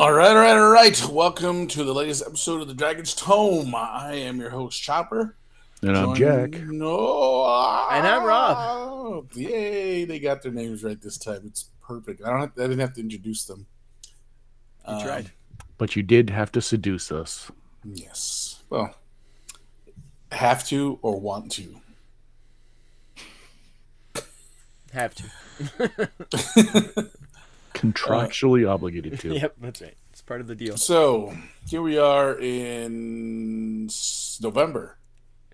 All right. Welcome to the latest episode of the Dragon's Tome. I am your host, Chopper. And I'm Jack. And I'm Rob. Yay! They got their names right this time. It's perfect. I didn't have to introduce them. You tried. But you did have to seduce us. Yes. Well, have to or want to. Have to. Contractually obligated to. Yep, that's right. It's part of the deal. So here we are in November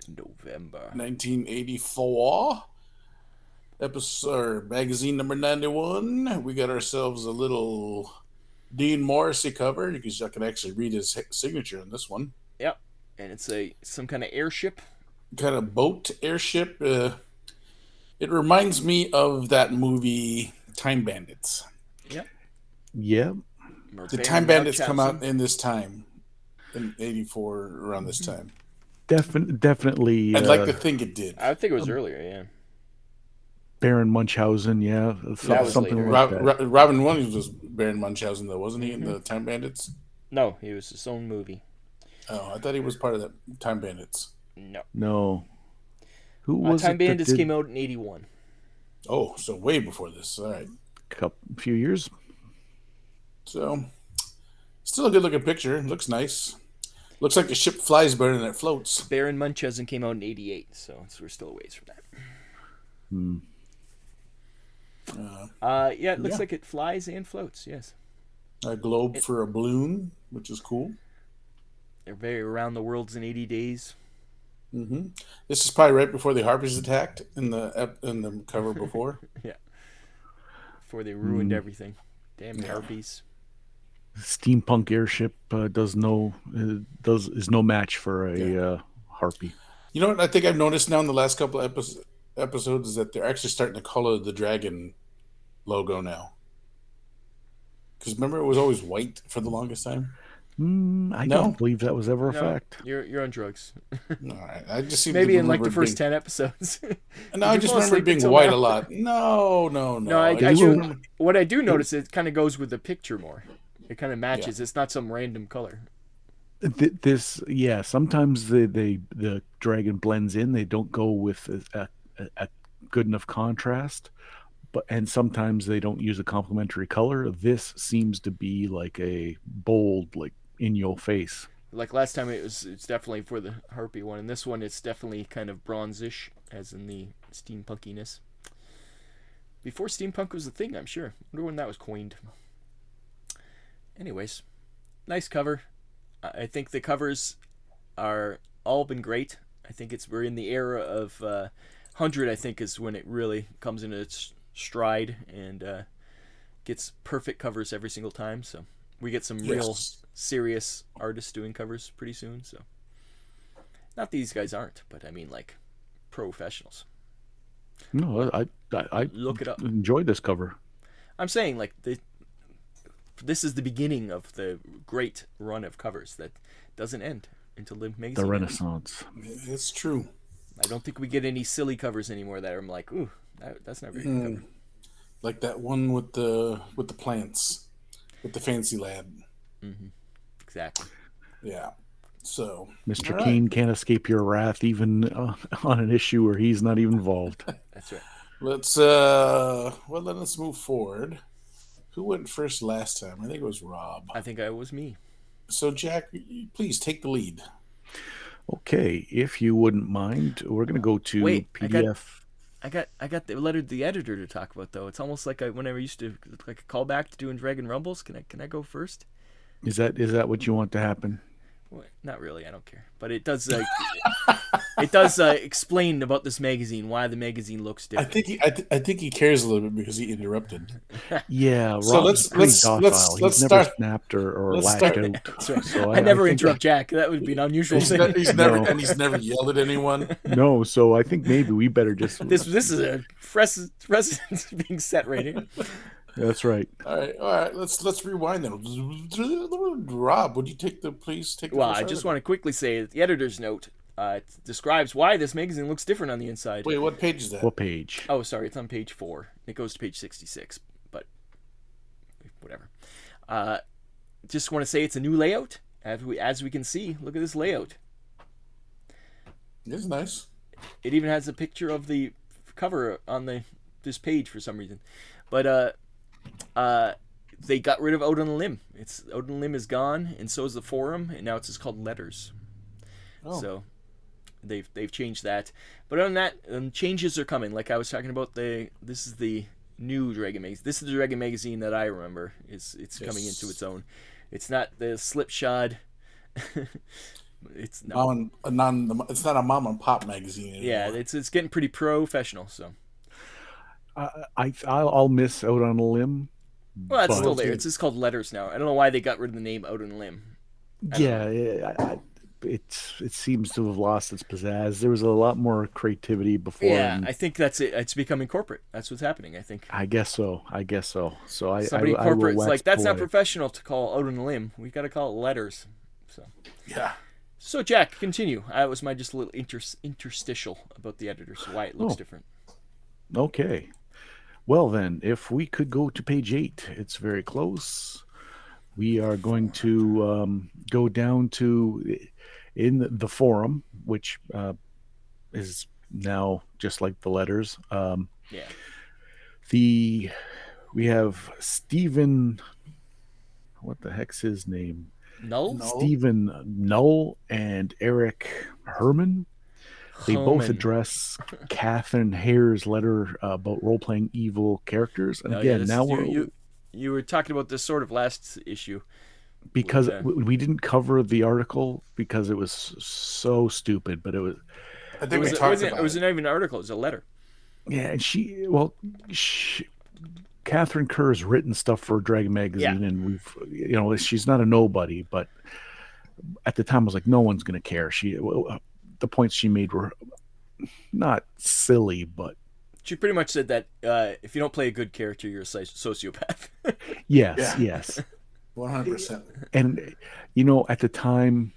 1984. Episode magazine number 91. We got ourselves a little Dean Morrissey cover because I can actually read his signature on this one. Yep, and it's some kind of airship. Kind of boat airship. It reminds me of that movie Time Bandits. Yep. Yeah. The Time Bandits come out in this time, in 84, around this time. Definitely. I'd like to think it did. I think it was earlier, yeah. Baron Munchausen, yeah. Something later. like that. Robin Williams was Baron Munchausen, though, wasn't he, in the Time Bandits? No, he was his own movie. Oh, I thought he was part of that Time Bandits. No. Who was Time Bandits came out in 81. Oh, so way before this. All right. Few years. So, still a good-looking picture. Looks nice. Looks like the ship flies better than it floats. Baron Munchausen came out in 88, so we're still a ways from that. Yeah, it looks like it flies and floats, yes. A globe for a balloon, which is cool. They're very around the world's in 80 days. Mm-hmm. This is probably right before the Harpies attacked in the cover before. Yeah. Before they ruined everything. Damn Harpies. Steampunk airship is no match for a harpy. You know what I think I've noticed now in the last couple of episodes is that they're actually starting to color the dragon logo now. Because remember, it was always white for the longest time. I don't believe that was ever a fact. You're on drugs. All right, I just seem maybe to in like the first 10 episodes. No, I just remember it being white a lot. No. What I do notice, it kind of goes with the picture more. It kind of matches. It's not some random color. Sometimes the dragon blends in. They don't go with a good enough contrast, and sometimes they don't use a complementary color. This seems to be like a bold, like in your face. Like last time, it's definitely for the harpy one, and this one it's definitely kind of bronzish, as in the steampunkiness. Before steampunk was a thing, I'm sure. I wonder when that was coined. Anyways, nice cover. I think the covers are all been great. I think we're in the era of 100. I think is when it really comes into its stride and gets perfect covers every single time. So we get some real serious artists doing covers pretty soon. So not these guys aren't, but I mean like professionals. No, I look it up. Enjoyed this cover. I'm saying like this is the beginning of the great run of covers that doesn't end until the magazine. The Renaissance. It's true. I don't think we get any silly covers anymore that I'm like, ooh, that's not very good cover. Like that one with the plants, with the fancy lad. Mm-hmm. Exactly. Yeah. So Mr. Kane can't escape your wrath even on an issue where he's not even involved. That's right. Let's move forward. Who went first last time? I think it was Rob. I think it was me. So Jack, please take the lead. Okay, if you wouldn't mind, we're going to go to PDF. I got the letter to the editor to talk about though. It's almost like when I used to like a callback to doing Dragon Rumbles. Can I go first? Is that what you want to happen? Well, not really. I don't care. But it does. It does explain about this magazine, why the magazine looks different. I think he cares a little bit because he interrupted. Yeah, so let's never snapped or lashed out. Right. So I never interrupt Jack. That would be an unusual thing. He's never yelled at anyone. No, so I think maybe we better just. This is a precedent being set right here. That's right. All right. Let's rewind then. Rob, would you please take the Well, I just want to quickly say the editor's note describes why this magazine looks different on the inside. Wait, what page is that? What page? Oh, sorry, it's on page 4. It goes to page 66, but whatever. just want to say it's a new layout. As we can see, look at this layout. It's nice. It even has a picture of the cover on this page for some reason. But they got rid of Out on a Limb. It's Out on a Limb is gone, and so is the forum, and now it's just called Letters. Oh. So they've changed that. But other than that, changes are coming. Like I was talking about, this is the new Dragon magazine. This is the Dragon magazine that I remember. It's coming into its own. It's not the slipshod. It's no. It's not a mom and pop magazine anymore. Yeah, it's getting pretty professional. So I'll miss Out on a Limb. well, it's still there. It's just called Letters now. I don't know why they got rid of the name Out on a Limb. It seems to have lost its pizzazz. There was a lot more creativity before. Yeah, I think that's it. It's becoming corporate. That's what's happening, I think. I guess so. So Somebody I will corporate's wax like, that's not poetic. professional to call Out on a Limb. We got to call it Letters. Yeah. So Jack, continue. That was my just a little interstitial about the editors, why it looks different. Okay. Well then, if we could go to page 8, it's very close. We are going to go down to in the forum, which is now just like the letters. Yeah. We have Stephen. What the heck's his name? Null? Stephen Null and Eric Herman. They both address Catherine Hare's letter about role-playing evil characters. And again, now you were talking about this sort of last issue. Because we didn't cover the article because it was so stupid, but it was. I think we talked about it. It was not even an article. It was a letter. Yeah, and Catherine Kerr's written stuff for Dragon magazine, and she's not a nobody, but at the time I was like, no one's going to care. The points she made were not silly, but she pretty much said that if you don't play a good character, you're a sociopath. Yes. 100%. And at the time,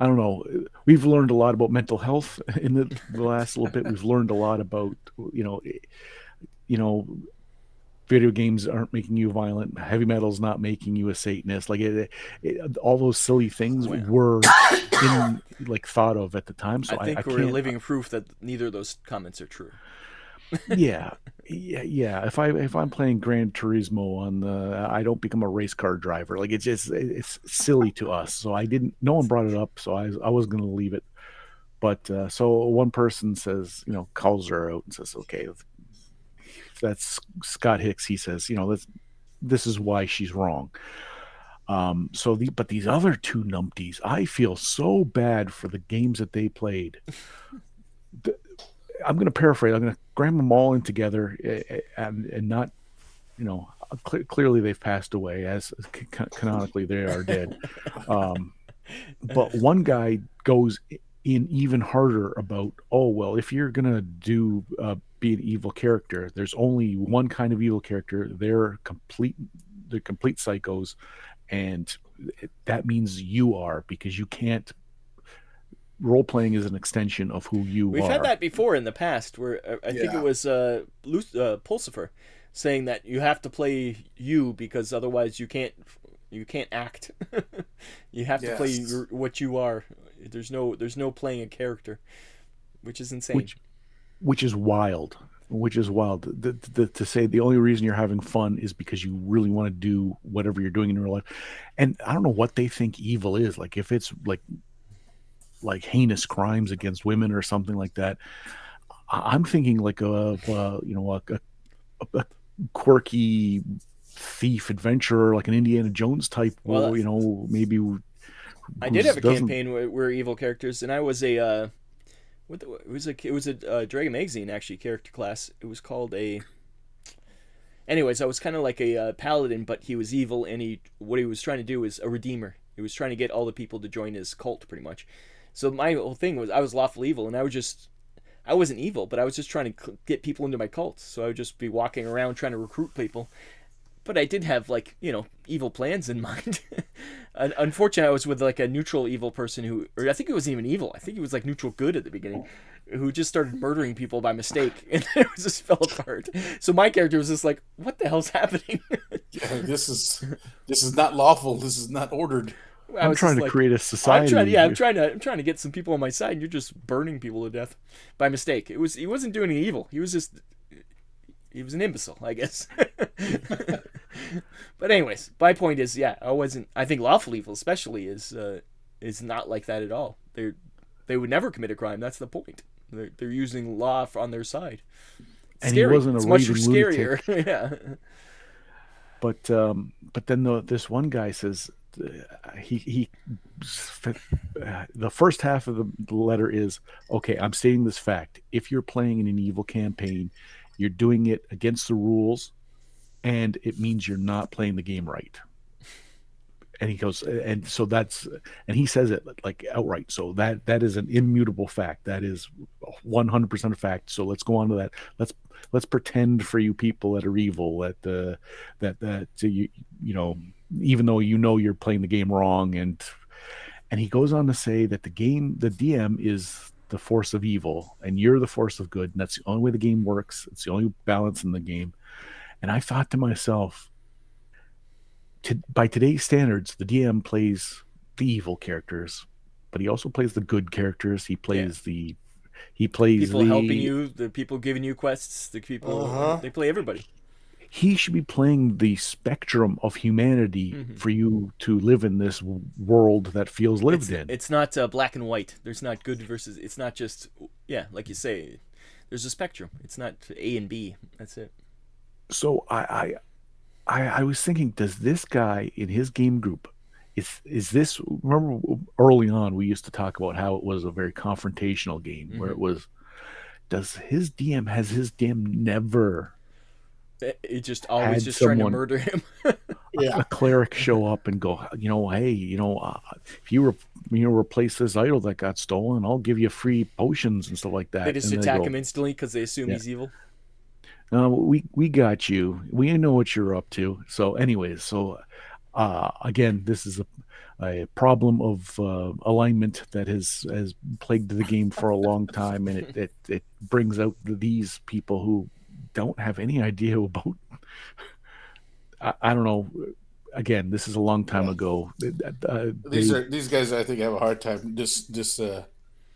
I don't know. We've learned a lot about mental health in the last little bit. We've learned a lot about video games aren't making you violent. Heavy metal's not making you a Satanist. Like all those silly things were thought of at the time. So I think we're living proof that neither of those comments are true. Yeah. If I'm playing Gran Turismo I don't become a race car driver. Like it's silly to us. So no one brought it up. So I was going to leave it. But so one person says, calls her out and says, okay, that's Scott Hicks. He says, this is why she's wrong. But these other two numpties, I feel so bad for the games that they played. I'm going to paraphrase. I'm going to cram them all in together and not, clearly they've passed away, as canonically they are dead. But one guy goes in even harder about, if you're going to be an evil character, there's only one kind of evil character. They're complete psychos, and that means you are, because you can't. Role-playing is an extension of who you are. We've had that before in the past, where I think it was Pulsifer saying that you have to play you because otherwise you can't act. You have to play what you are. There's no playing a character, which is insane. Which is wild. To say the only reason you're having fun is because you really want to do whatever you're doing in real life. And I don't know what they think evil is. Like if it's like heinous crimes against women or something like that. I'm thinking like a quirky thief adventurer, like an Indiana Jones type. Well, maybe. I did have a campaign where we're evil characters, and I was it was a Dragon magazine actually character class. It was called Anyways, I was kind of like a paladin, but he was evil, and what he was trying to do was a redeemer. He was trying to get all the people to join his cult, pretty much. So my whole thing was I was lawfully evil, and I wasn't evil, but I was just trying to get people into my cult. So I would just be walking around trying to recruit people. But I did have evil plans in mind. Unfortunately, I was with like a neutral evil person or I think it wasn't even evil. I think he was like neutral good at the beginning. who just started murdering people by mistake, and it just fell apart. So my character was just like, "What the hell's happening?" Yeah, this is not lawful. This is not ordered. I I'm was trying just to like, create a I'm trying. society. Yeah, I'm trying to get some people on my side, and you're just burning people to death by mistake. He wasn't doing any evil. He was an imbecile, I guess. But anyways, my point is, yeah, I think lawful evil, especially, is not like that at all. They would never commit a crime. That's the point. They're using law on their side. And Scary. he wasn't a It's much raving scarier. lunatic. Yeah. But then this one guy says he the first half of the letter is, okay, I'm stating this fact. If you're playing in an evil campaign, you're doing it against the rules, and it means you're not playing the game right. And he goes, and so and he says it like outright. So that is an immutable fact. That is 100% a fact. So let's go on to that. Let's pretend for you people that are evil that you know, even though you know you're playing the game wrong, and he goes on to say that the DM is the force of evil and you're the force of good, and that's the only way the game works. It's the only balance in the game. And I thought to myself, by today's standards, the DM plays the evil characters, but he also plays the good characters. He plays people helping you, the people giving you quests, the people they play everybody. He should be playing the spectrum of humanity for you to live in this world that feels lived in. It's not black and white. There's not good versus. It's not just like you say. There's a spectrum. It's not A and B. That's it. So I was thinking, does this guy in his game group, is this, remember early on we used to talk about how it was a very confrontational game where it was, has his DM never it just always just trying to murder him? A cleric show up and go, hey, if you replace this idol that got stolen, I'll give you free potions and stuff like that. They just attack him instantly because they assume he's evil. We got you. We know what you're up to. So, anyways, again, this is a problem of alignment that has plagued the game for a long time, and it brings out these people who don't have any idea about. I don't know. Again, this is a long time ago. These guys, I think, have a hard time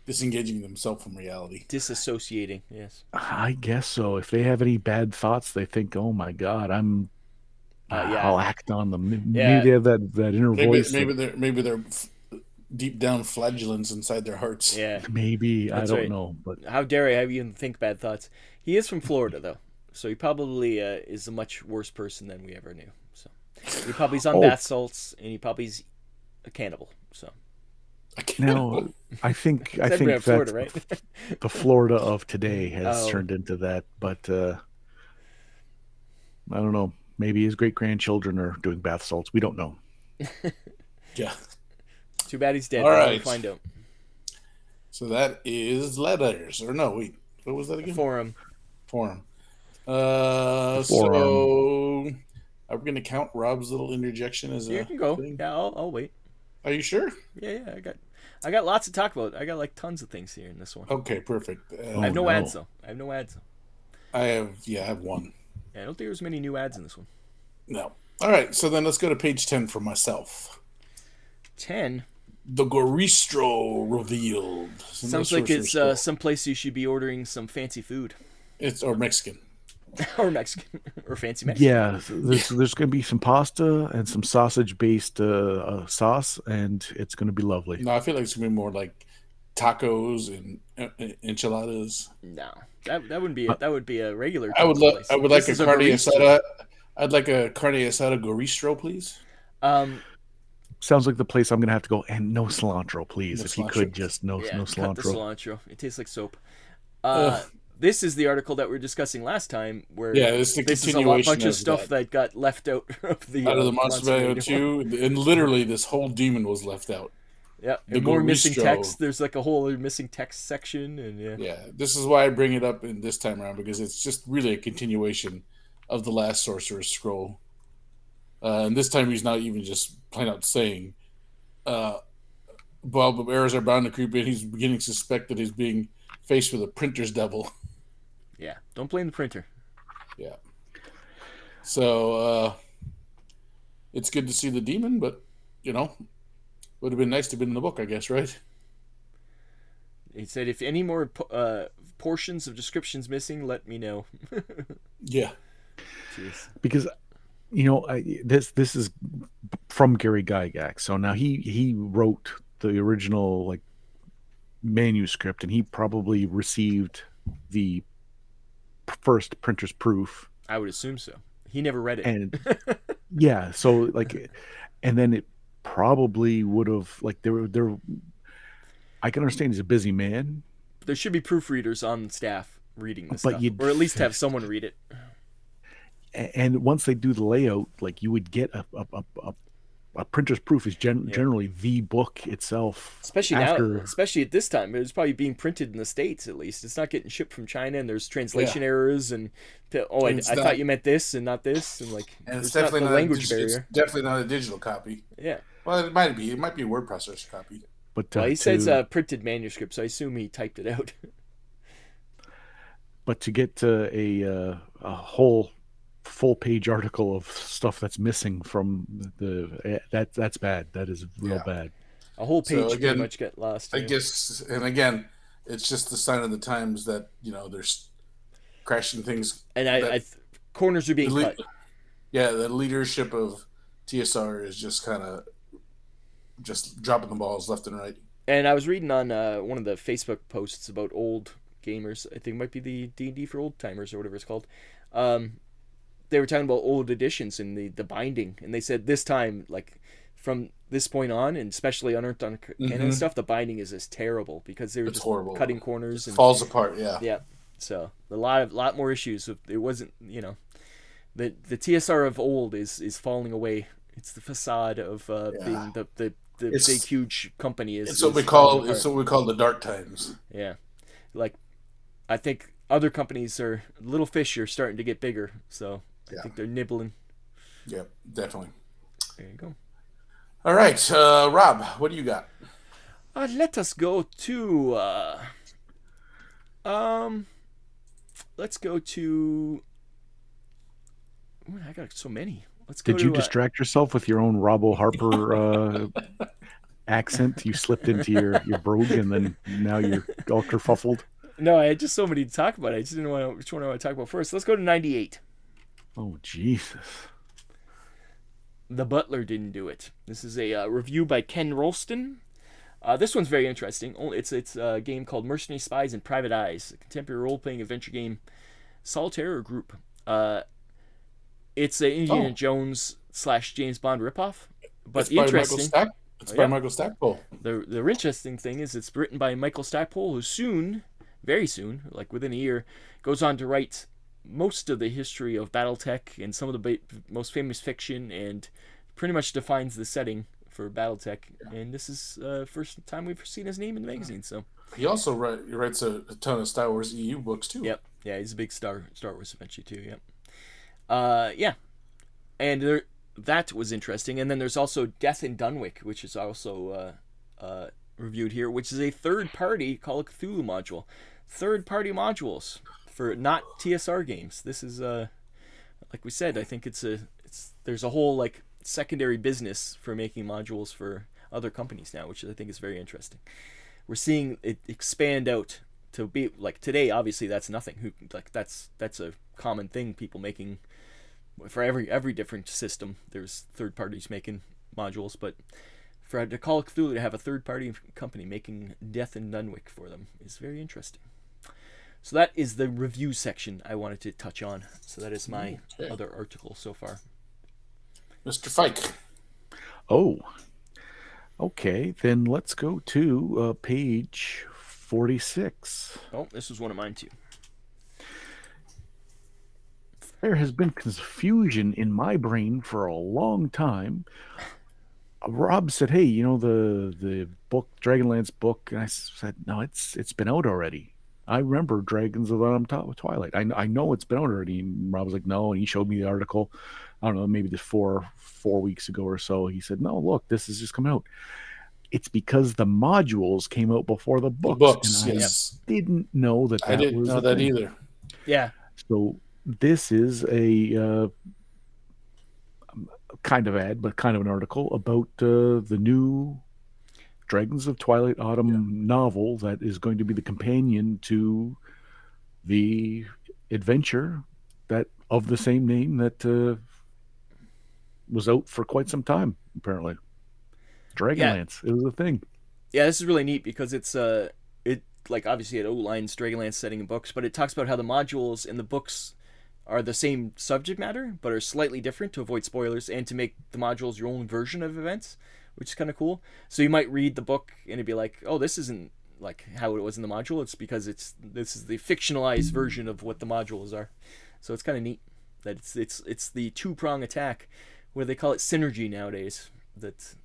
disengaging themselves from reality, disassociating. Yes, I guess so. If they have any bad thoughts, they think, "Oh my God, I'll act on them." Maybe they have that inner voice. Maybe they're deep down flagellants inside their hearts. Yeah, maybe. I don't know. But how dare I even think bad thoughts? He is from Florida, though, so he probably is a much worse person than we ever knew. So he probably's on bath salts, and he probably's a cannibal. So. Now, I think Florida, right? the Florida of today has turned into that, but I don't know. Maybe his great grandchildren are doing bath salts. We don't know. Yeah. Too bad he's dead. All right. We'll find out. So that is letters, or no? Wait, what was that again? Forum. So are we going to count Rob's little interjection as you can go. Thing? Yeah, I'll wait. Are you sure? Yeah. I got lots to talk about. I got like tons of things here in this one. Okay, perfect. I have no ads though. I have one. Yeah, I don't think there's many new ads in this one. No. All right, so then let's go to page 10 for myself. 10. The Goristro revealed. Sounds like it's some place you should be ordering some fancy food. Or Mexican. Or Mexican. Or fancy Mexican. Yeah, there's going to be some pasta and some sausage-based sauce, and it's going to be lovely. No, I feel like it's going to be more like tacos and enchiladas. No, that wouldn't be that would be a regular. I would like a carne asada. I'd like a carne asada Goristro, please. Sounds like the place I'm going to have to go, and no cilantro, please. No if cilantro. You could just no cilantro. Cut the cilantro. It tastes like soap. This is the article that we were discussing last time, where this is a bunch of stuff that got left out of the Monster Manual 2, and literally this whole demon was left out. Yeah, and more missing text. There's like a whole missing text section, and yeah. This is why I bring it up in this time around, because it's just really a continuation of the last Sorcerer's Scroll, and this time he's not even just plain out saying, "Bob errors are bound to creep in." He's beginning to suspect that he's being faced with a printer's devil. Yeah, don't blame the printer. Yeah. So it's good to see the demon, but would have been nice to have been in the book, I guess, right? He said, if any more portions of descriptions missing, let me know. Yeah. Jeez. Because this is from Gary Gygax. So now he wrote the original like manuscript, and he probably received the first printer's proof. I would assume so. He never read it. And yeah, so like, and then it probably would have like there. I can understand he's a busy man. There should be proofreaders on staff reading this But stuff, or at least have someone read it. And once they do the layout, like you would get a printer's proof is generally the book itself. Especially now, especially at this time, it's probably being printed in the States at least. It's not getting shipped from China, and there's translation errors, and I thought you meant this and not this, and like and it's there's definitely not the language barrier. It's definitely not a digital copy. Yeah. Well, it might be. It might be a word processor copy. But he says a printed manuscript, so I assume he typed it out. But to get a whole full page article of stuff that's missing from that's bad. That is real bad. A whole page pretty much get lost. I guess, and again, it's just the sign of the times that there's crashing things, and corners are being cut. Yeah, the leadership of TSR is just kind of just dropping the balls left and right. And I was reading on one of the Facebook posts about old gamers. I think it might be the D&D for old timers or whatever it's called. They were talking about old editions and the binding, and they said this time, like from this point on, and especially Unearthed on Canon and stuff, the binding is just terrible because they were just horrible. Cutting corners and falls apart. Yeah. So a lot more issues. It wasn't the TSR of old is falling away. It's the facade of being the big huge company is. It's what we call the dark times. Yeah, like I think other companies little fish are starting to get bigger, so I think they're nibbling. Yep, definitely. There you go. All right, Rob, what do you got? Let us go to let's go to. Ooh, I got so many. Let's go. Did you distract yourself with your own Robbo Harper accent? You slipped into your brogue, and then now you're all kerfuffled. No, I had just so many to talk about. I just didn't know which one I want to talk about first. Let's go to 98. Oh, Jesus. The Butler didn't do it. This is a review by Ken Rolston. This one's very interesting. It's a game called Mercenary Spies and Private Eyes, a contemporary role-playing adventure game, solitaire or group. It's an Indiana Jones / James Bond ripoff. But it's by Michael Stackpole. The interesting thing is it's written by Michael Stackpole, who very soon, like within a year, goes on to write most of the history of BattleTech and some of the most famous fiction, and pretty much defines the setting for BattleTech. Yeah. And this is the first time we've seen his name in the magazine. So he also writes a ton of Star Wars EU books too. Yep. Yeah, he's a big Star Wars adventure too. Yep. Yeah. And that was interesting. And then there's also Death in Dunwich, which is also reviewed here, which is a third-party Call of Cthulhu module. Third-party modules for not TSR games. This is like we said, I think there's a whole like secondary business for making modules for other companies now, which I think is very interesting. We're seeing it expand out to be like today. Obviously, that's nothing. That's a common thing. People making for every different system. There's third parties making modules, but for the Call of Cthulhu to have a third party company making Death in Dunwich for them is very interesting. So that is the review section I wanted to touch on. So that is my other article so far. Mr. Fike. Oh, okay. Then let's go to page 46. Oh, this was one of mine too. There has been confusion in my brain for a long time. Rob said, "Hey, the book, Dragonlance book," and I said, "No, it's been out already. I remember Dragons of the Twilight. I know it's been out already." And Rob was like, "No," and he showed me the article. I don't know, maybe just four weeks ago or so. He said, "No, look, this is just coming out." it's because the modules came out before the The books, and books, I yes. didn't know that I that didn't was know a that thing. either. Yeah. So this is a kind of ad, but kind of an article about the new Dragons of Twilight Autumn novel that is going to be the companion to the adventure that of the same name that was out for quite some time. Apparently, Yeah. Dragonlance. It was a thing. Yeah, this is really neat because it like obviously it outlines Dragonlance setting in books, but it talks about how the modules in the books are the same subject matter but are slightly different to avoid spoilers and to make the modules your own version of events, which is kind of cool. So you might read the book and it'd be like, "Oh, this isn't like how it was in the module. It's because this is the fictionalized version of what the modules are." So it's kind of neat that it's the two-prong attack where they call it synergy nowadays. That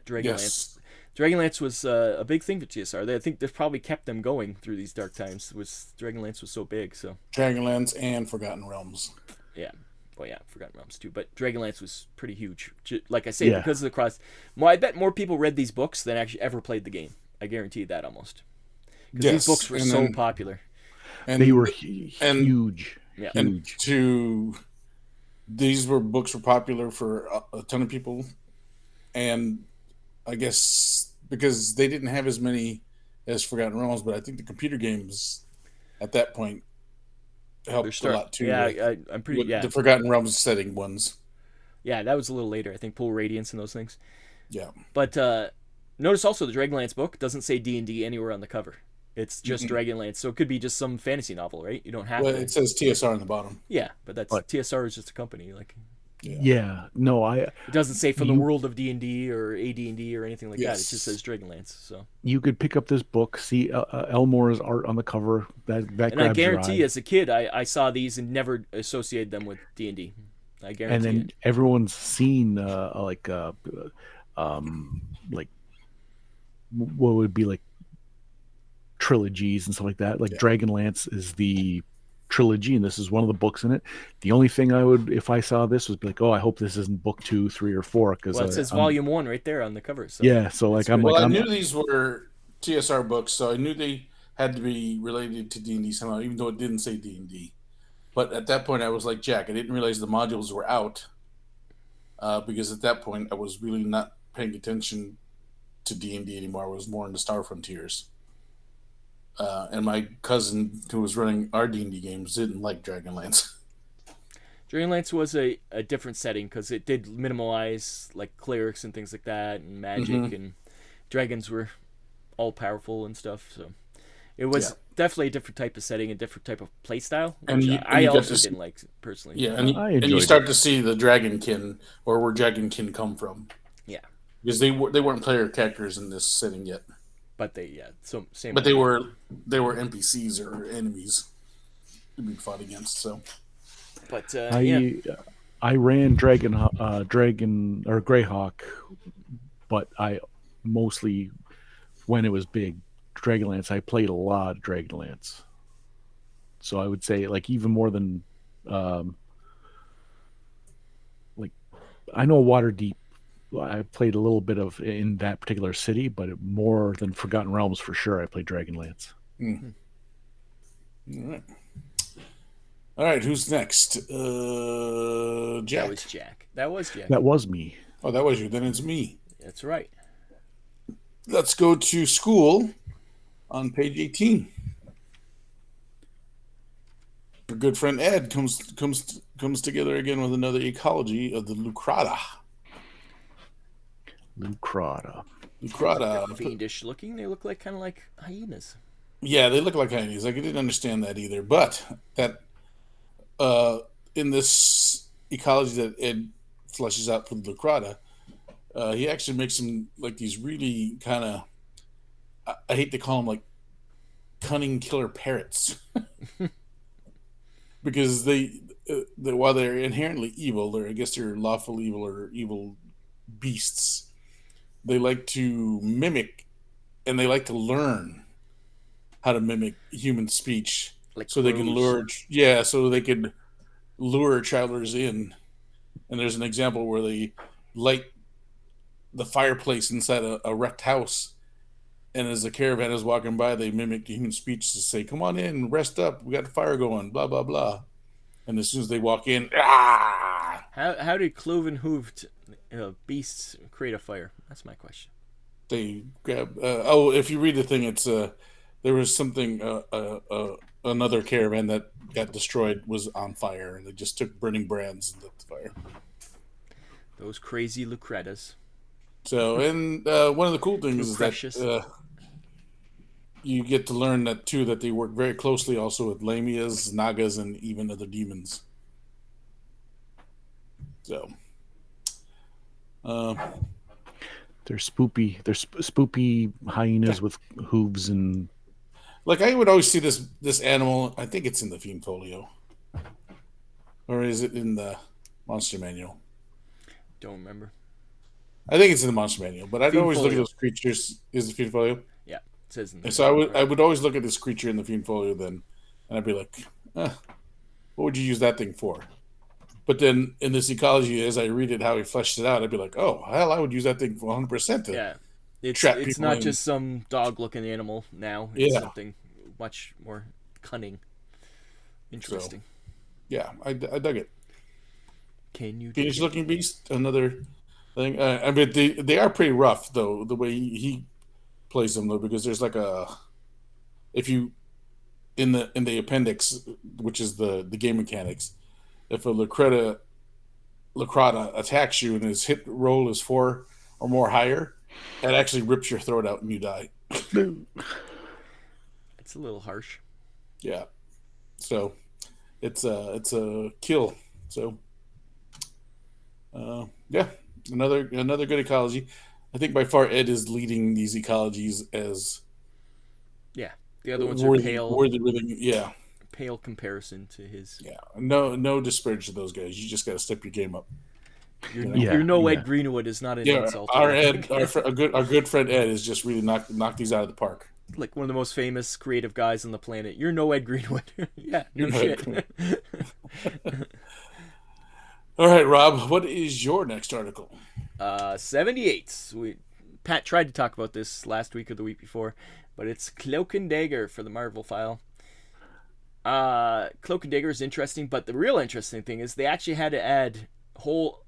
Dragonlance Yes. Dragonlance was a big thing for TSR. I think this probably kept them going through these dark times. Was Dragonlance was so big, so Dragonlance and Forgotten Realms. yeah. Well, yeah, Forgotten Realms too, but Dragonlance was pretty huge. Like I say, Yeah. because of the cross. Well, I bet more people read these books than actually ever played the game. I guarantee that almost because Yes. these books were and so then, popular. and They were and huge, Yeah. and huge. to these books were popular for a ton of people, and I guess because they didn't have as many as Forgotten Realms, but I think the computer games at that point They're helped a start. lot too Yeah, with I'm pretty. Yeah, the Forgotten Realms setting ones. yeah, that was a little later. I think Pool Radiance and those things. Yeah. But notice also the Dragonlance book doesn't say D&D anywhere on the cover. It's just Mm-mm. Dragonlance, so it could be just some fantasy novel, right? You don't have Well, to. it says TSR on the bottom. Yeah, but that's But TSR is just a company. Like Yeah. yeah, no, it doesn't say from the you world of D&D or AD&D or anything like that. It just Yes. says Dragonlance. So, you could pick up this book, see Elmore's art on the cover. That and I grabs your guarantee, eye, as a kid, I saw these and never associated them with D&D. I and guarantee then it. everyone's seen like what would be like trilogies and stuff like that. Like Yeah. Dragonlance is the trilogy, and this is one of the books in it. The only thing I would, if I saw this, was be like, oh, I hope this isn't book 2, 3, or 4, because Well, it says I'm Volume 1 right there on the cover. So yeah. So it's like I'm good. like Well, I I'm knew these were TSR books, so I knew they had to be related to D&D somehow, even though it didn't say D&D. But at that point, I was like Jack. I didn't realize the modules were out because at that point, I was really not paying attention to D&D anymore. I was more into Star Frontiers. And my cousin, who was running our D&D games, didn't like Dragonlance. Dragonlance was a different setting because it did minimalize like clerics and things like that and magic Mm-hmm. and dragons were all powerful and stuff. So it Yeah, was definitely a different type of setting, a different type of play style, and which you I get to also see, didn't like personally. yeah, But I and you enjoyed start it. to see the Dragonkin or where Dragonkin come from yeah, because they weren't player characters in this setting yet, but they so same but idea. they were NPCs or enemies to be fought against. So But yeah, I ran Dragon or Greyhawk, but I mostly when it was big Dragonlance, I played a lot of Dragonlance. So I would say like even more than um, like I know Waterdeep. I played a little bit of in that particular city, but more than Forgotten Realms for sure. I played Dragonlance. mm. All right, all right. Who's next? that Jack. was Jack. That was Jack. That was me. Oh, that was you. Then it's me. That's right. Let's go to school on page 18. Our good friend Ed comes together again with another ecology of the Lucrata. Lucrata. They're Lucrata. fiendish looking. They look like kind of like hyenas. Yeah, they look like hyenas. Like I didn't understand that either. But that uh, in this ecology that Ed fleshes out for the Lucrata, he actually makes them like these really kind of I hate to call them like cunning killer parrots because while they're inherently evil, I guess they're lawful evil or evil beasts. They like to mimic and they like to learn how to mimic human speech Like so they can crows. so they could lure travelers in. And there's an example where they light the fireplace inside a wrecked house. And as the caravan is walking by, they mimic human speech to say, "Come on in, rest up. We got the fire going." Blah blah blah. And as soon as they walk in, ah! How did cloven hooved beasts create a fire? That's my question. They grab. If you read the thing, it's there was something. Another caravan that got destroyed was on fire, and they just took burning brands and lit the fire. Those crazy Lucretas. So, and one of the cool things is that you get to learn that too, that they work very closely also with Lamias, Nagas, and even other demons. So, they're spoopy. They're spoopy hyenas with hooves and. Like I would always see this animal. I think it's in the Fiend Folio, or is it in the Monster Manual? Don't remember. I think it's in the Monster Manual, but I'd Fiend always look at Folio. those creatures. Is the Fiend Folio? Yeah, it says in And so I would always look at this creature in the Fiend Folio then, and I'd be like, what would you use that thing for? But then in this ecology, as I read it, how he fleshed it out, I'd be like, oh hell, I would use that thing for 100% to Yeah. It's trap it's people not in. just some dog looking animal now. It's Yeah. something much more cunning. Interesting. Yeah, I dug it. Can you Fiendish looking beast, another thing. I mean, they are pretty rough though. The way he plays them though, because there's like if you in the appendix, which is the game mechanics, if a Lacrata attacks you and his hit roll is 4 or more higher, it actually rips your throat out and you die. It's a little harsh. Yeah, so it's a kill. So yeah, another good ecology. I think by far Ed is leading these ecologies as Yeah. The other ones are pale. Yeah, Pale comparison to his. yeah. No disparage to those guys. You just got to step your game up. Your no Ed Greenwood is not an Yeah, insult. our Ed, our good friend Ed, is just really knocked these out of the park. Like one of the most famous creative guys on the planet. You're no Ed Greenwood. Yeah, no shit. All right, Rob, what is your next article? 78. Pat tried to talk about this last week or the week before, but it's Cloak and Dagger for the Marvel file. Cloak and Dagger is interesting, but the real interesting thing is they actually had to add whole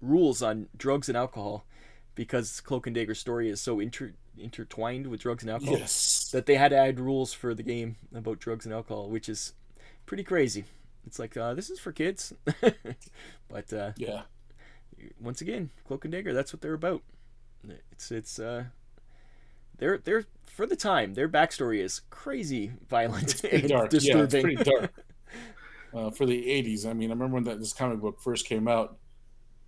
rules on drugs and alcohol because Cloak and Dagger's story is so intertwined with drugs and alcohol that they had to add rules for the game about drugs and alcohol, which is pretty crazy. It's like this is for kids, but yeah. Once again, Cloak and Dagger, that's what they're about. They're for the time, their backstory is crazy violent and dark. disturbing. Yeah, it's pretty dark. For the 80s, I mean, I remember when this comic book first came out.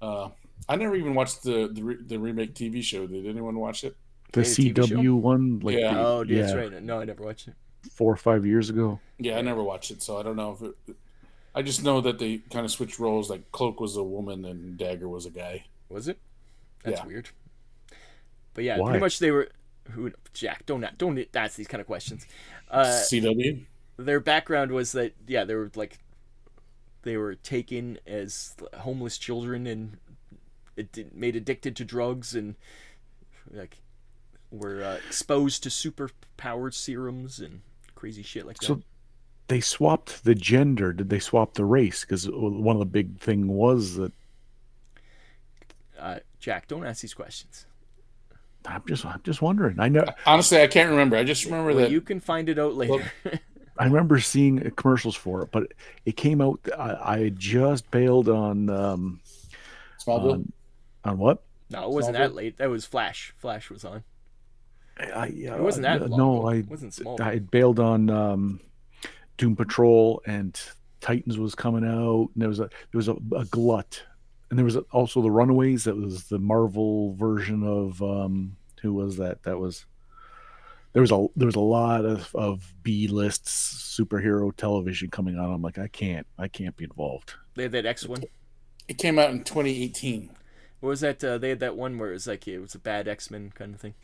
I never even watched the remake TV show. Did anyone watch it? The CW one? Like yeah. That's right. No, I never watched it. 4 or 5 years ago. Yeah, I never watched it, so I don't know if it... I just know that they kind of switched roles. Like Cloak was a woman and Dagger was a guy. Was it? That's Yeah. weird. But yeah, Why? pretty much they were. Jack, don't ask these kind of questions. CW. Their background was that they were taken as homeless children and made addicted to drugs and were exposed to super powered serums and crazy shit like that. So they swapped the gender. Did they swap the race? Because one of the big thing was that. Jack, don't ask these questions. I'm just wondering. I know. Honestly, I can't remember. I just remember that you can find it out later. I remember seeing commercials for it, but it came out. I had just bailed on Smallville. On what? No, it wasn't that late. That was Flash. Flash was on. It wasn't that long no, ago. It wasn't small. I had bailed on Doom Patrol and Titans was coming out, and there was a glut, and there was also the Runaways. That was the Marvel version of who was that? There was a lot of B-list superhero television coming on. I'm like, I can't be involved. They had that X one. It came out in 2018. What was that? They had that one where it was like it was a bad X-Men kind of thing.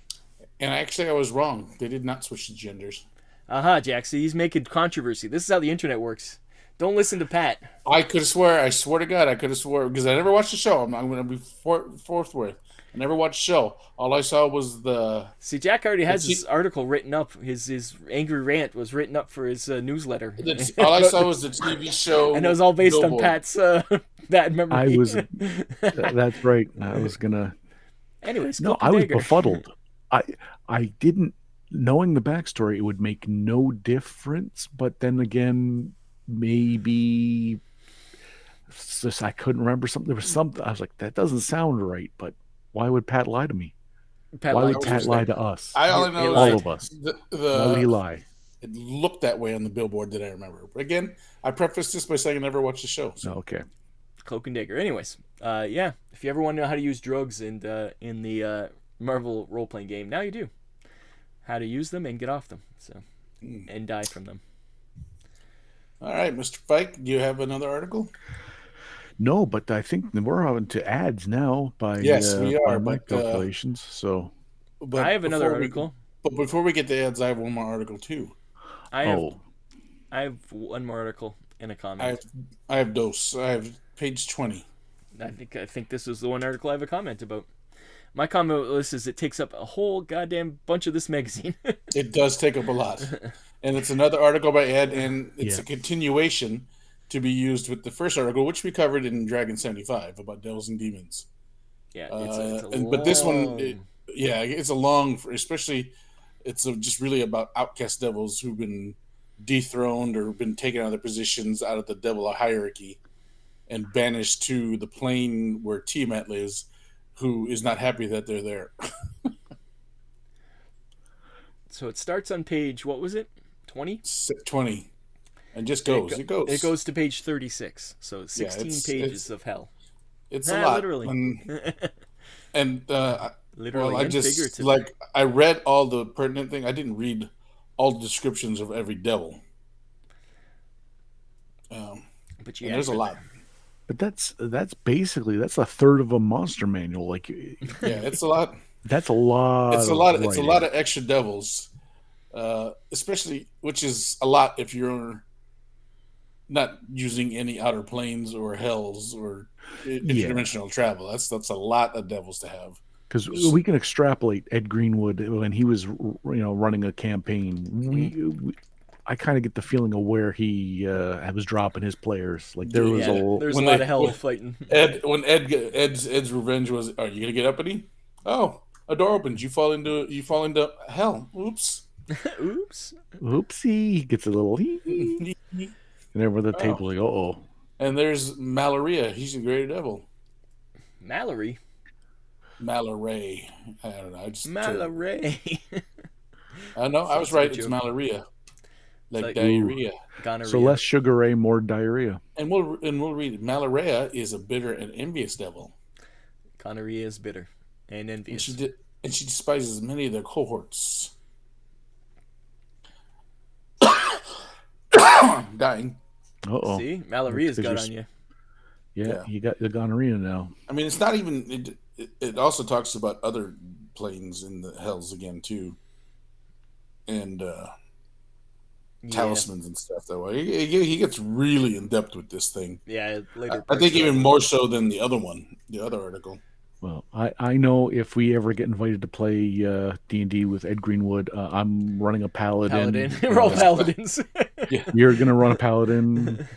And actually, I was wrong. They did not switch the genders. Aha, Jack. See, he's making controversy. This is how the internet works. Don't listen to Pat. I swear to God, I could have swore, because I never watched the show. I'm going to be forthwith. I never watched the show. All I saw was See, Jack already the has his t- article written up. His angry rant was written up for his newsletter. all I About saw was this. the TV And it was show all based on Billboard. Pat's bad I memory. was. That's right. I was gonna. Anyways, No, cloak I and was dagger. befuddled. I I didn't knowing the backstory. It would make no difference. But then again, maybe it's just I couldn't remember something. There was something. I was like, that doesn't sound right. But why would Pat lie to me? Pat Why lied would to was you. Pat just lie like, to us? all I He know is All lied. of us. the Why would he the lie? it looked that way on the billboard that I remember. But again, I prefaced this by saying I never watched the show. So. Okay. Cloak and dagger. Anyways, yeah. If you ever want to know how to use drugs in the Marvel role playing game, now you do. How to use them and get off them. So and die from them. All right, Mr. Fike, do you have another article? No, but I think we're on to ads now Yes, we by are. my calculations. So, I have another before article. But before we get to ads, I have one more article too. I have oh, I have one more article and a I comment. have I have dose. I have page 20. I think this is the one article I have a comment about. My comment list is it takes up a whole goddamn bunch of this magazine. It does take up a lot, and it's another article by Ed, and it's Yeah. a continuation to be used with the first article, which we covered in Dragon 75 about devils and demons. Yeah, it's a But this one, long. yeah, it's a long, especially it's just really about outcast devils who've been dethroned or been taken out of their positions out of the devil hierarchy and banished to the plane where Tiamat lives, who is not happy that they're there. So it starts on page, what was it? 20? 20, and just goes. It goes. It goes to page 36. So 16 it's- pages of hell. It's a lot. Literally. And Literally well, I and just figuratively. like I read all the pertinent thing. I didn't read all the descriptions of every devil. But And yeah, there's a lot. but that's basically that's a third of a monster manual. Like, Yeah, it's a lot. that's a lot. It's a lot. Of It's a writing. lot of extra devils, especially which is a lot if you're not using any outer planes or hells or interdimensional travel. That's a lot of devils to have. Because we can extrapolate Ed Greenwood when he was, running a campaign. I kind of get the feeling of where he was dropping his players. Like there was yeah, there's when a lot they- of hell when- fighting. Ed's revenge was, are you gonna get uppity? Oh, a door opens. You fall into hell. Oops. Oops. oopsie. He gets a little, and everyone at the table like, oh, And there's Malaria. He's a greater devil. Mallory. Malaray. I don't know. Mallory. I know. I was Sounds like right. a It's joke. malaria, like like- diarrhea. Gonorrhea. so less Sugar Ray, more diarrhea. And we'll read it. Malaria is a bitter and envious devil, Gonorrhea is bitter and and envious. she despises many of their cohorts. Dying. Uh-oh. See, Mallory's got Because on you. Yeah, you got the gonorrhea now. I mean, it's not even. It also talks about other planes in the hells again too, and talismans and stuff. That way, he gets really in depth with this thing. Yeah, later. I think even more so than the other one, the other article. Well, I know if we ever get invited to play D&D with Ed Greenwood, I'm running a paladin. Paladin. We're all paladins. You're gonna run a paladin.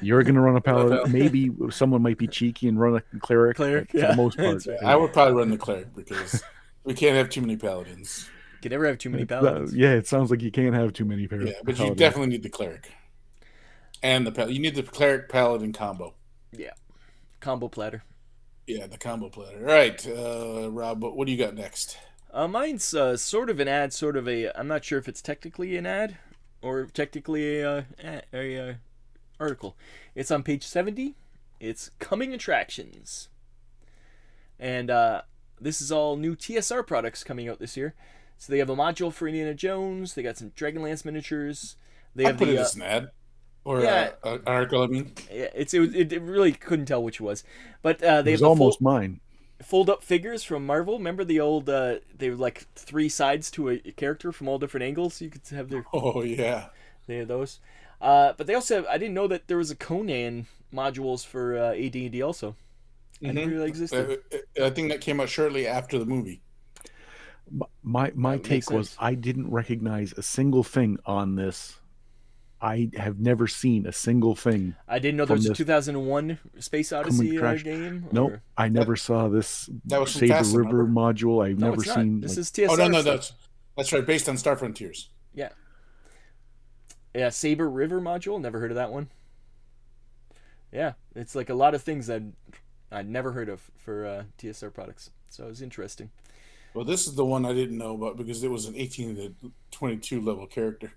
You're gonna run a paladin. Maybe someone might be cheeky and run a cleric. Cleric, but for yeah. the most part. That's right. I would probably run the cleric because we can't have too many paladins. Can never have too many paladins. Yeah, it sounds like you can't have too many Yeah, but you paladins. definitely need the cleric and you need the cleric paladin combo. Yeah. Combo platter. Yeah, the combo platter. All right, Rob, what do you got next? Mine's sort of an ad, sort of a. I'm not sure if it's technically an ad or technically a article. It's on page 70. It's coming attractions, and this is all new TSR products coming out this year. So they have a module for Indiana Jones. They got some Dragonlance miniatures. They I have put the it as an ad or yeah. an article. I mean, it really couldn't tell which it was, but they It have was the almost mine. fold up figures from Marvel. Remember the old they were like three sides to a character from all different angles. You could have their oh yeah, they have those. But they also have. I didn't know that there was a Conan modules for AD&D also. I never Mm-hmm. really existed. I think that came out shortly after the movie. My That makes take was sense. I didn't recognize a single thing on this. I have never seen a single thing I didn't know there from was a this 2001 Space coming Odyssey trash. game, Nope, or I That never saw this that was from Saber Fast, River remember? module. I've no, never it's not. seen This like. is Oh no, TSR no, stuff. that's right. Based on Star Frontiers. Yeah, yeah. Saber River module. Never heard of that one. Yeah, it's like a lot of things that I'd never heard of for TSR products. So it was interesting. Well, this is the one I didn't know about because it was an 18 to 22 level character.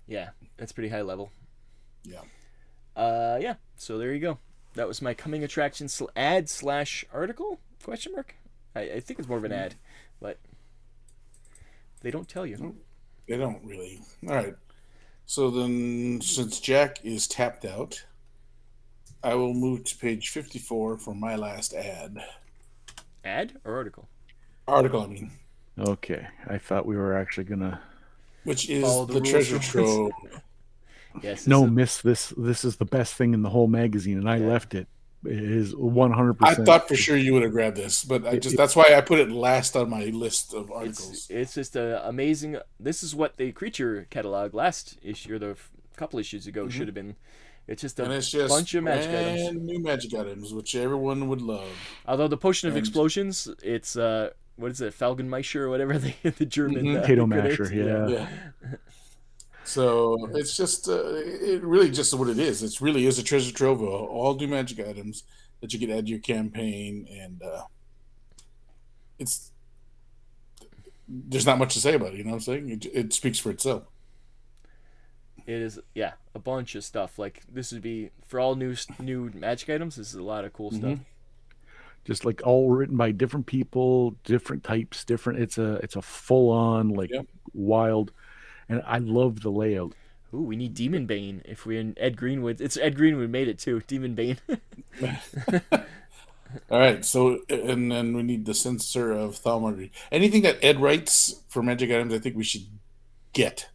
Yeah, that's pretty high level. Yeah. Yeah. So there you go. That was my coming attraction ad slash article question mark. I think it's more of an ad, but they don't tell you. No, they don't really. All right. So then, since Jack is tapped out, I will move to page 54 for my last ad. Ad or article? Article, I mean, Okay, I thought we were actually gonna. which Follow is the the rules treasure for once. trove. Yes. This No, is miss this. This is the best thing in the whole magazine, and I yeah. left it. It is 100%. I thought for sure you would have grabbed this, but It, it, that's why I put it last on my list of It's articles. it's just a amazing. This is what the creature catalog last issue or the couple issues ago should have been. It's just And a it's just bunch of magic items. brand new magic items, which everyone would love. Although the potion of And explosions, it's what is it, Falgenmeischer or whatever the German mhm, Potato grenades. masher, Yeah. yeah. yeah. So it's just, it really just what it is. It really is a treasure trove of all new magic items that you can add to your campaign, and it's there's not much to say about it. You know what I'm saying? It speaks for itself. It is, yeah, a bunch of stuff. Like this would be for all new magic items. This is a lot of cool stuff. Hmm. Just like all written by different people, different types, different. It's a full on like Yep. wild, and I love the layout. Ooh, we need Demon Bane if we're in Ed Greenwood. It's Ed Greenwood made it too. Demon Bane. All right. So, and then we need the censor of Thaumaturgy. Anything that Ed writes for magic items, I think we should get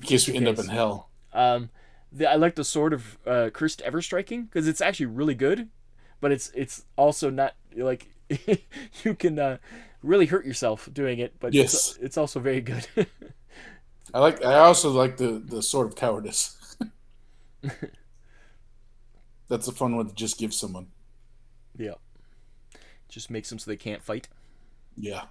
in case we end up in hell. Um, I like the Sword of Cursed Everstriking because it's actually really good, but it's also not like you can really hurt yourself doing it, but Yes. it's also very good. I also like the sword of cowardice. That's a fun one to just give someone. Yeah, just makes them so they can't fight. Yeah.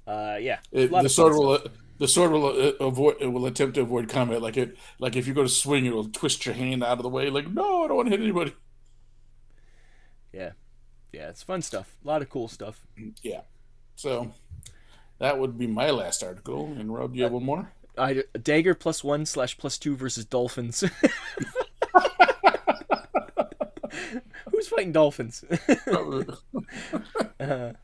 Yeah, a lot The of fun sword will stuff. the sword will avoid, it will attempt to avoid combat. Like if you go to swing, it will twist your hand out of the way. Like, no, I don't want to hit anybody. Yeah, yeah, it's fun stuff. A lot of cool stuff. Yeah. So that would be my last article. And Rob, do you have one more? Dagger +1/+2 versus dolphins. Who's fighting dolphins?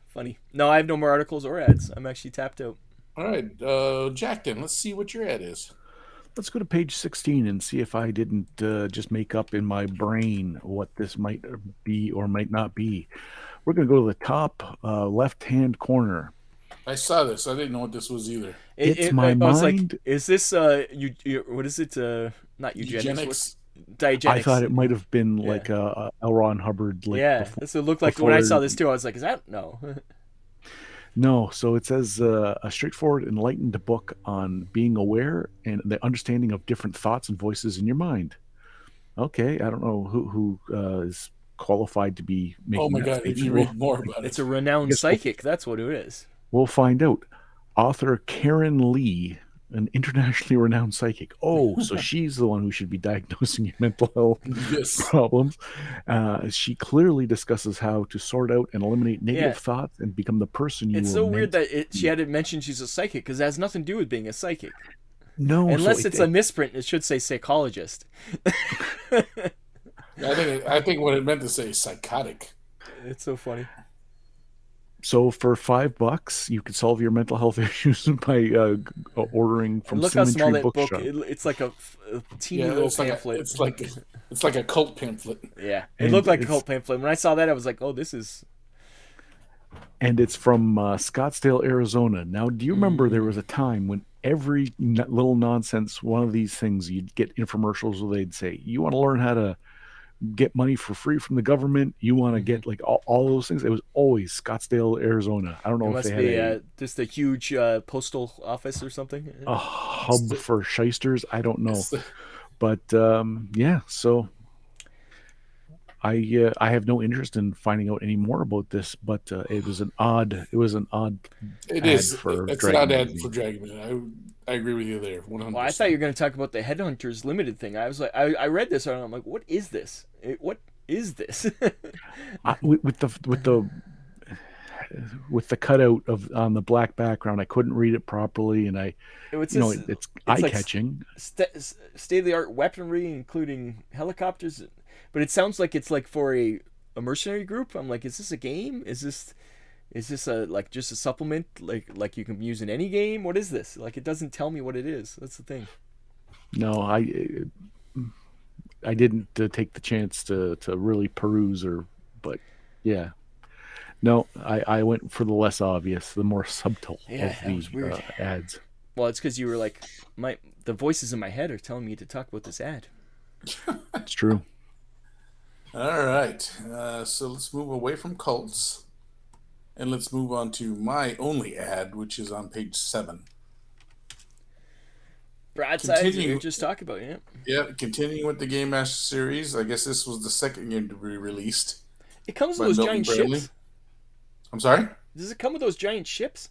Funny. No, I have no more articles or ads. I'm actually tapped out. All right, Jack. Then let's see what your ad is. Let's go to page 16 and see if I didn't just make up in my brain what this might be or might not be. We're going to go to the top left-hand corner. I saw this. I didn't know what this was either. It's my I was like, mind. is this what is it? Not eugenics. Eugenics. Diegetics. I thought it might have been Yeah. like a L. Ron Hubbard. Like Yeah, before, that's what it looked like before, when I saw this too. I was like, is that no? No, so it says a straightforward, enlightened book on being aware and the understanding of different thoughts and voices in your mind. Okay, I don't know who is qualified to be Oh making my that god! If statement. you read more about It's it, a renowned guess we'll- psychic. That's what it is. We'll find out. Author Karen Lee, an internationally renowned psychic. Oh, so she's the one who should be diagnosing your mental health yes. problems. She clearly discusses how to sort out and eliminate negative Yeah. thoughts and become the person you It's were so meant weird that to she be. had to mention she's a psychic because it has nothing to do with being a psychic. No, Unless so it's a misprint, it should say psychologist. I think what it meant to say is psychotic. It's so funny. So for $5, you could solve your mental health issues by ordering from And look how small Symmetry that book. Bookshop. It's like a teeny Yeah, little it's like pamphlet. it's like a cult pamphlet. Yeah, it And looked like a it's- cult pamphlet. When I saw that, I was like, "Oh, this is." And it's from Scottsdale, Arizona. Now, do you remember there was a time when every little nonsense, one of these things, you'd get infomercials where they'd say, "You want to learn how to get money for free from the government. You want to get like all those things. It was always Scottsdale, Arizona. I don't It know if they must had be just a huge postal office or something. a It's hub the, for shysters. I don't know, it's the, but yeah. So I have no interest in finding out any more about this. But it was an odd it ad is. for It's an Dragon odd ad for magazine. Dragon. I agree with you there, Well, I thought you 100%. were going to talk about the Headhunters Limited thing. I was like, I read this and I'm like, what is this? What is this? With the cutout of on the black background, I couldn't read it properly, and It's just, it's it's eye like catching. state of the art weaponry, including helicopters. But it sounds like it's like for a mercenary group. I'm like, is this a game? Is this a like just a supplement like you can use in any game? What is this? Like it doesn't tell me what it is. That's the thing. No, I didn't take the chance to really peruse but yeah. No, I went for the less obvious, the more subtle Yeah, of that the was weird. ads. Well, it's because you were like, the voices in my head are telling me to talk about this ad. It's true. All right. So let's move away from cults and let's move on to my only ad, which is on page 7. Broadsides we were Continuing, just talking about, yeah. yeah, continuing with the Game Master series. I guess this was the second game to be released It comes with by those Milton giant Bradley. ships. I'm sorry. Does it come with those giant ships?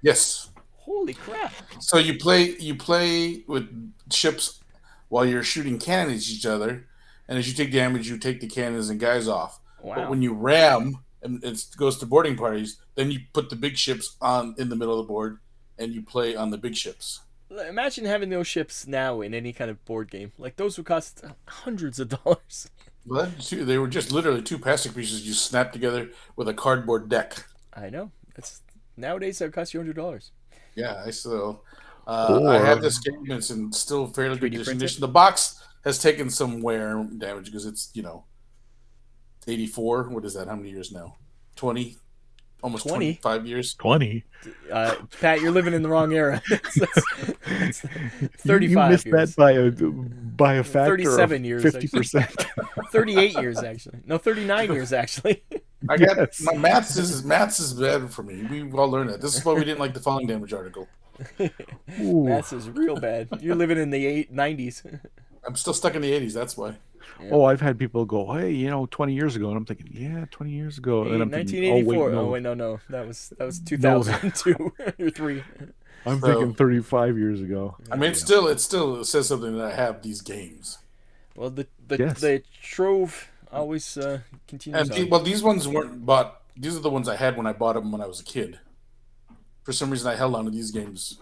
Yes. Holy crap! So you play with ships while you're shooting cannons at each other, and as you take damage, you take the cannons and guys off. But Wow. when you ram and it goes to boarding parties, then you put the big ships on in the middle of the board, and you play on the big ships. Imagine having those ships now in any kind of board game. Like those would cost hundreds of dollars. Well, they were just literally two plastic pieces you snap together with a cardboard deck. I know. That's nowadays that would cost you $100. Yeah, I have Or this game. It's in still fairly good 3D print it. condition. The box has taken some wear damage because it's 84. What is that? How many years now? 20, almost 20? 25 years. 20. Pat, you're living in the wrong era. That's You 35 missed years. that by a factor 37 of years, 50%. 38 years actually. No, 39 years actually. I got Yes. my maths is bad for me. We've all learned that. This is why we didn't like the falling damage article. Ooh. Maths is real bad. You're living in the 90s. I'm still stuck in the 80s. That's why. Oh, I've had people go, hey, 20 years ago. And I'm thinking, yeah, 20 years ago. And then I'm thinking, 1984. oh, Oh, wait, wait, no. That was no. 2002 or 3. I'm So- thinking 35 years ago. I mean, it still says something that I have these games. Well, the Yes. the trove always continues And on. these ones weren't bought. These are the ones I had when I bought them when I was a kid. For some reason, I held on to these games,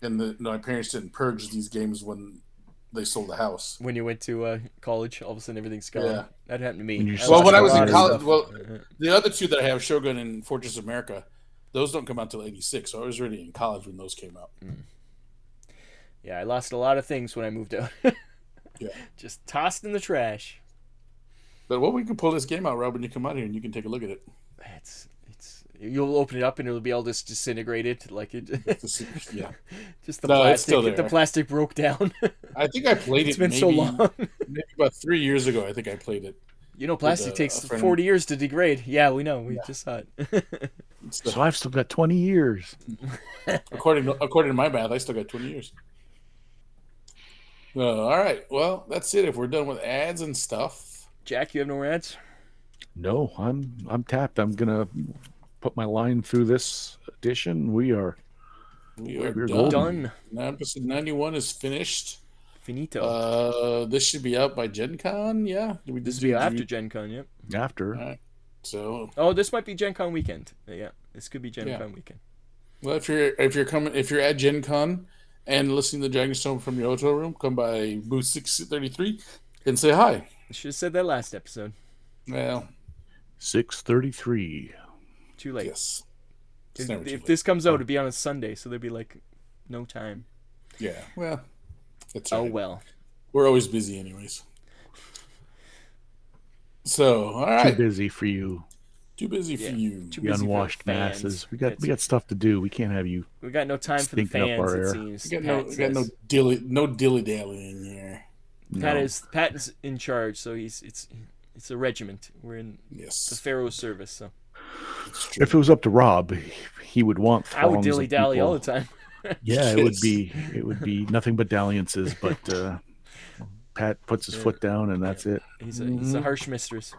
and my parents didn't purge these games when they sold the house. When you went to college, all of a sudden everything's gone. Yeah. That happened to me. When you're I Well, lost when a I was lot in of college, stuff. well, the other two that I have, Shogun and Fortress of America, those don't come out till '86. So I was already in college when those came out. Yeah, I lost a lot of things when I moved out. Yeah. Just tossed in the trash. But we can pull this game out, Rob, when you come out here and you can take a look at it. It's you'll open it up and it'll be all just disintegrated like it. Yeah, Just the No, it's plastic. still The there. plastic broke down. I think I played It's it. been so maybe, long. maybe about 3 years ago. I think I played it. Plastic a takes friend. 40 years to degrade. Yeah, we know. We just saw it. So I've still got 20 years. According to my math, I still got 20 years. All right. Well, that's it. If we're done with ads and stuff, Jack, you have no ads? No, I'm tapped. I'm gonna put my line through this edition. We're we are golden. done. Done. Now, episode 91 is finished. Finito. This should be out by Gen Con. Yeah. This will be after Gen Con, yep. After. All right. So, Oh, this might be Gen Con weekend. Yeah, this could be Gen Yeah. Con weekend. well, if you're at Gen Con and listening to Dragonstone from your hotel room, come by booth 633 and say hi. I should have said that last episode. Well, 6:33. Too late. yes. It's never too If late. this comes out, it'd be on a Sunday, so there'd be like no time. Yeah. Well, it's Oh all right. well. We're always busy, anyways. So, all Too right. busy for you, Too busy for Yeah, you. too the busy for unwashed fans. masses. We got stuff to do. We can't have you. We got no time for the Stinking up fans. our It air. seems. We got no Pat dilly dallying here. No. Pat's in charge, so it's a regiment. We're in the Yes, Pharaoh's service, so it's true. If it was up to Rob, he would want I would throngs dilly of dally all people. the time. Yeah, Yes. it would be nothing but dalliances, but Pat puts his foot down and that's it. He's Mm-hmm. a harsh mistress.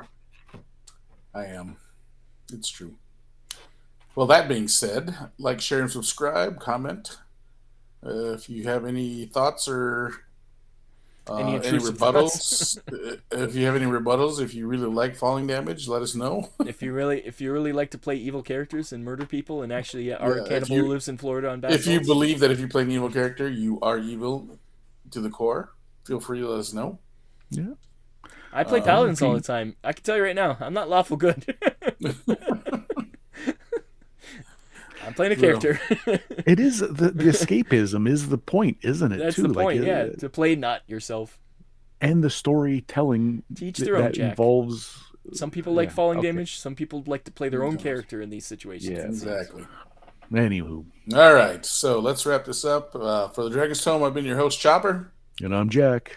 I am. It's true. Well, that being said, like, share, and subscribe, comment. If you have any thoughts or Any any intrusive thoughts? rebuttals, if you have any rebuttals, if you really like falling damage, let us know. If you really like to play evil characters and murder people and actually are a Yeah, cannibal who lives in Florida on bath if you salts, believe that if you play an evil character, you are evil to the core, feel free to let us know. Yeah. I play paladins all the time. I can tell you right now, I'm not lawful good. I'm playing a character. It is the escapism is the point, isn't it? That's too? the point, Like, yeah. To play not yourself. And the storytelling Teach their own, that Jack. involves. Some people like Yeah, falling okay. damage. Some people like to play their own character in these situations. Yeah. Exactly. Anywho, All right, so let's wrap this up. For the Dragon's Tome, I've been your host, Chopper. and I'm Jack.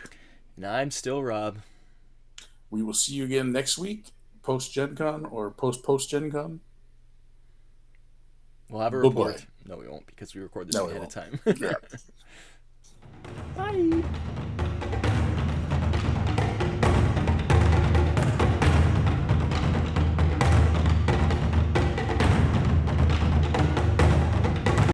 And I'm still Rob. We will see you again next week, post Gen Con or post Gen Con. We'll have a Bye-bye. report. No, we won't because we record this No, we ahead of won't. time. Yeah. Bye.